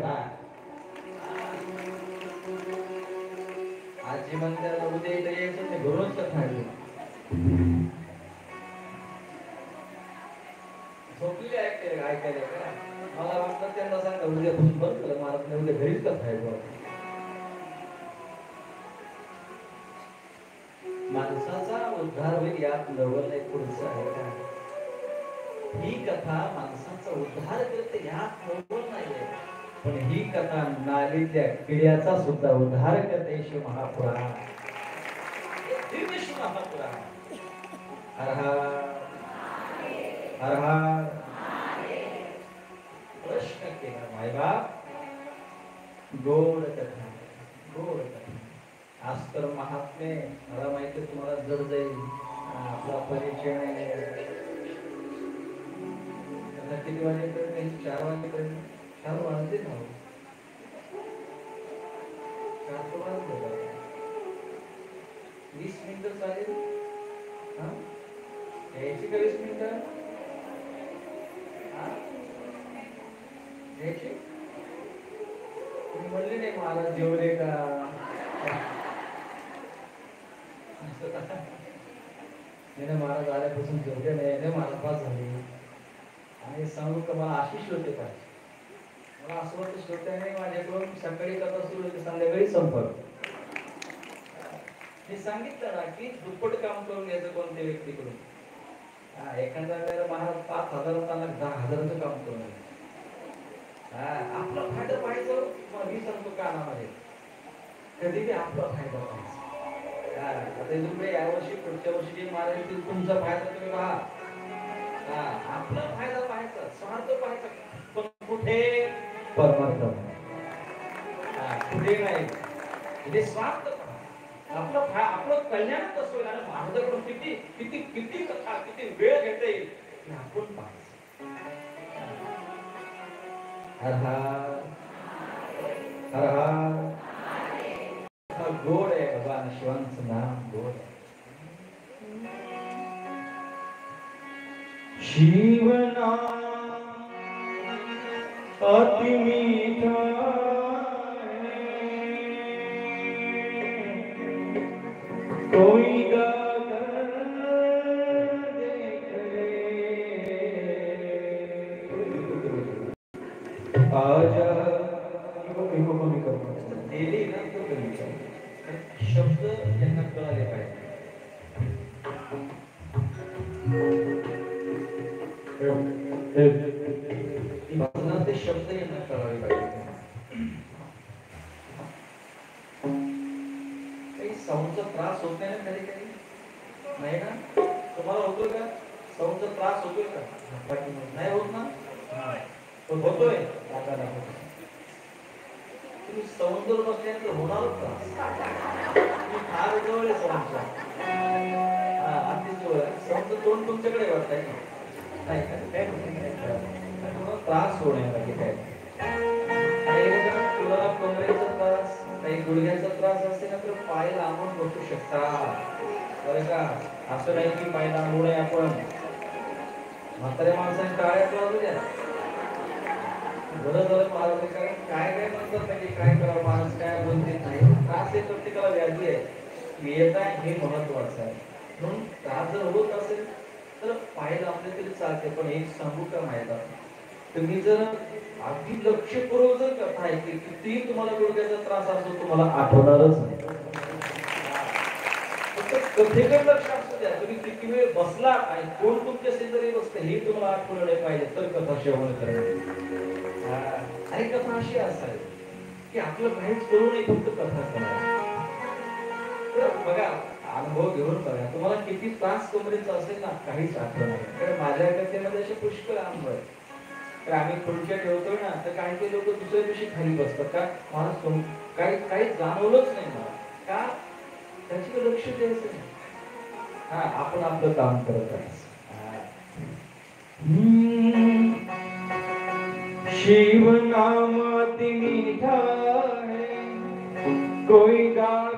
कथा आजी म्हणते उद्या इथे यायचं ते घरूनच कथा झोपलेली ऐकायला का मला वाटलं त्यांना सांगा उद्यापासून बंद केलं मला उद्या घरीच कथा आहे माणसाचा उद्धार होईल यात नवल नाही पुढचं आहे का ही कथा माणसाचा उद्धार करते यात नवल नाहीये पण ही कथा नालीतल्या किड्याचा सुद्धा उद्धार करते शिव महापुराण दिव्य शिव महापुराण हर हर प्रश्न केला मायबाप गोड कथा गोड कथा आज तर महात्मे मला माहिती तुम्हाला जड जाईल आपला परिचय नाही किती वाजेपर्यंत 4 वाजेपर्यंत 4 वाजले ना 4 वाजले 20 मिनिटं चालेल यायची का 20 मिनिटं यायची तुम्ही म्हणले नाही मला जेवले का महाराज आल्यापासून जेवढे नाही मला पास झाले आणि सांगू का मला अशी श्रोते पाहिजे मला असं वाटतं श्रोत्याने माझ्याकडून सकाळी कथा सुरू होते संध्याकाळी संपर्क मी सांगितलं ना की दुप्पट काम करून घ्यायचं कोणत्या व्यक्तीकडून एखाद्या वेळेला महाराज 5,000 10,000चं काम करून आपला फायदा पाहायचं मी सांगतो कानामध्ये कधी बी आपला फायदा पाहायचा आता तुम्ही यावर्षी पुढच्या वर्षी जे मारायचे तुमचा फायदा तुम्ही पहा आपला फायदा पाहायचा स्वार्थ पाहायचा पण कुठे परमार्थ कुठे नाही म्हणजे स्वार्थ आपलं कल्याण कसं होईल आणि महाराजाकडून किती किती किती कथा किती वेळ घेता येईल आपण पाहायचं हर हर गोड आहे भगवान शिवांचं नाम गोड आहे शिवनाम अति मीठा कोई गाकर देख आजा डेली ना तो शब्द यांना कळाले पाहिजे ते शब्द यांना कळाले पाहिजे काही साऊंडचा त्रास होत नाही ना कधी नाही ना तुम्हाला होतोय का साऊंडचा त्रास होतोय का नाही होत ना पण होतोय तुम्ही समुद्र बसल्यानंतर होणारच तुम्ही फार जवळ आहे समुद्र अगदी जवळ समुद्र तोंड तुमच्याकडे वाटतंय नाही का त्रास होण्यासाठी काय तुम्हाला कमरेचा त्रास काही गुडघ्याचा त्रास असेल ना तर पाय लांबून बसू शकता बरं का असं नाही की पाय लांबू नये आपण म्हाताऱ्या माणसाने टाळ्या वाजू द्या बरं झालं महाराज कारण काय काय म्हणतात म्हणजे काय करावं माणूस काय बोलते नाही त्रास हे प्रत्येकाला व्याधी आहे येत आहे हे महत्वाचं आहे म्हणून त्रास जर होत असेल तर पाय लांबले तरी चालते पण एक सांगू का माहिती तुम्ही जर अगदी लक्षपूर्वक जर कथा ऐकली किती तुम्हाला गुडघ्याचा त्रास असतो तुम्हाला आठवणारच नाही कथेकडे लक्ष असू द्या तुम्ही किती वेळ बसला आणि कोण तुमच्या शेजारी बसते हे तुम्हाला आठवलं पाहिजे तर कथा श्रवण करा आणि कथा अशी असावी की आपलं काहीच करू नये फक्त कथा करा तर बघा अनुभव घेऊन बघा तुम्हाला किती त्रास कमरेचा असेल ना काहीच आठवणार कारण माझ्या कथेमध्ये असे पुष्कळ अनुभव आहे तर आम्ही खुर्च्या ठेवतोय ना तर काही काही लोक दुसऱ्या दिवशी खाली बसतात का माणूस काही जाणवलंच नाही मला का त्याची लक्ष द्यायचं नाही आपण आपलं काम करत आहे शिव नाम अति मीठा है कोई गा